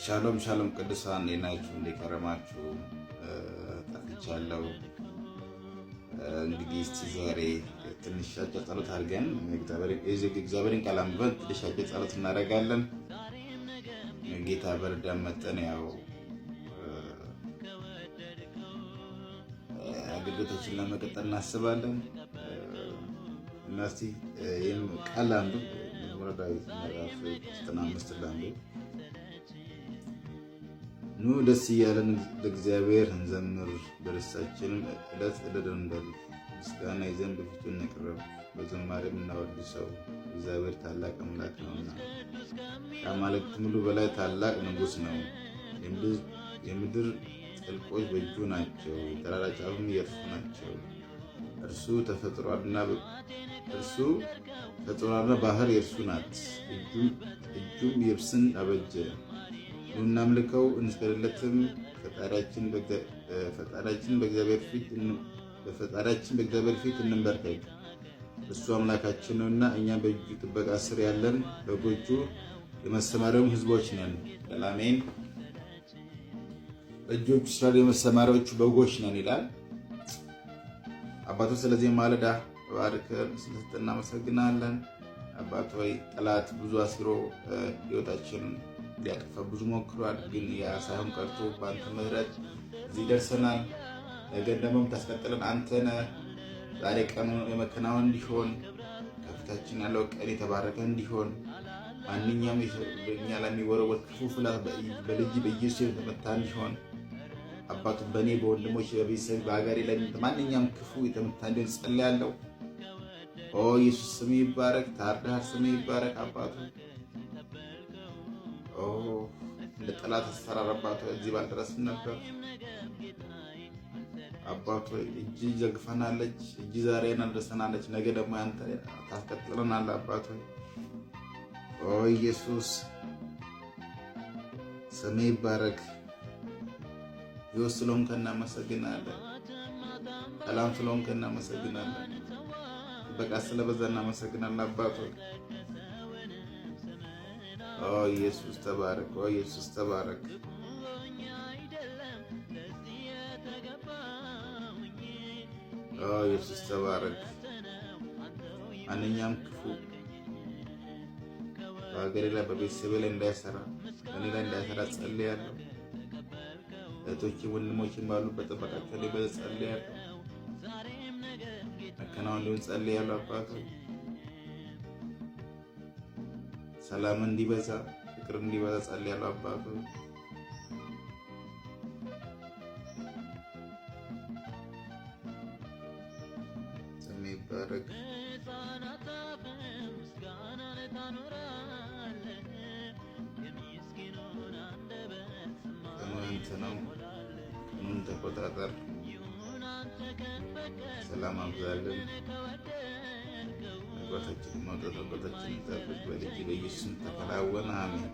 ሻሎም ሻሎም ቅዱሳን ናችሁ እንደከረማችሁ ጠፍቻለሁ። እንግዲህ እስቲ ዛሬ ትንሽ አጭር ጸሎት አድርገን እግዚአብሔርን ቃል አንብበን ትንሽ አጭር ጸሎት እናደርጋለን። ጌታ በረዳን መጠን ያው አገልግሎታችንን ለመቀጠል እናስባለን እና እስቲ ይህም ቃል አንዱ መዝሙረ ዳዊት ምዕራፍ 95 ላንዱ ኑ ደስ እያለን ለእግዚአብሔር እንዘምር፣ በደስታችንም ዕለት ዕለት እንበል። ምስጋና ይዘን በፊቱ እንቅረብ፣ በዝማሬም እናወድሰው። እግዚአብሔር ታላቅ አምላክ ነውና ከአማልክት ሁሉ በላይ ታላቅ ንጉሥ ነው። የምድር ጥልቆች በእጁ ናቸው፣ የተራራ ጫፍም የእርሱ ናቸው። እርሱ ተፈጥሯልና ባህር የእርሱ ናት፣ እጁም የብስን አበጀ። ኑ እናምልከው እንስገድለትም፣ ፈጣሪያችን በእግዚአብሔር ፊት እንንበርከክ። እሱ አምላካችን ነውና እኛ በእጁ ጥበቃ ስር ያለን በጎቹ የመሰማሪያውም ሕዝቦች ነን። አሜን። በእጆቹ ስራ የመሰማሪያዎቹ በጎች ነን ይላል አባቶ። ስለዚህ ማለዳ ባርከን ስለሰጠን እናመሰግናለን። አባት ሆይ ጠላት ብዙ አስሮ ሕይወታችንን ሊያጠፋ ብዙ ሞክሯል፣ ግን ያ ሳይሆን ቀርቶ በአንተ ምሕረት እዚህ ደርሰናል። ነገ ደግሞ ታስቀጥለን አንተ ነህ። ዛሬ ቀኑ የመከናወን እንዲሆን ከፊታችን ያለው ቀን የተባረከ እንዲሆን ማንኛውም በእኛ ላይ የሚወረወር ክፉ ፍላት በልጅ በኢየሱስ የተመታ እንዲሆን አባቱ በእኔ በወንድሞች በቤተሰብ በሀገሬ ላይ ማንኛውም ክፉ የተመታ እንዲሆን ጸልያለሁ። ኦ ኢየሱስ ስም ይባረክ። ታርዳህ ስም ይባረክ አባቱ። እንደ ጠላት አስፈራራባቱ እዚህ ባልደረስን ነበር አባቱ። እጅ ዘግፈናለች፣ እጅ ዛሬ እናደርሰናለች፣ ነገ ደግሞ አንተ ታስቀጥለናል አባቱ። ኦ ኢየሱስ ስም ይባረክ። ሕይወት ስለሆንክ እናመሰግናለን። ሰላም ስለሆንክ እናመሰግናለን። ጥበቃ ስለበዛ እናመሰግናለን አባቱ። ኦ ኢየሱስ ተባረክ። ኦ ኢየሱስ ተባረክ። ኦ ኢየሱስ ተባረክ። ማንኛውም ክፉ በሀገሬ ላይ በቤተሰቤ ላይ እንዳይሰራ በእኔ ላይ እንዳይሰራ ጸልያለሁ። እህቶቼ ወንድሞቼም ባሉበት ጥበቃቸው ላይ ጸልያለሁ። መከናወን እንዲሆን ጸልያለሁ አባቱ። ሰላም እንዲበዛ ፍቅር እንዲበዛ ጸልያለሁ አባቱ። ስም ይባረክ። ነው ቀኑን ተቆጣጠር፣ ሰላም አብዛልን። መግባታችን መውጣታችን ጠብቅ። በልጅ በኢየሱስ ተከናወነ። አሜን።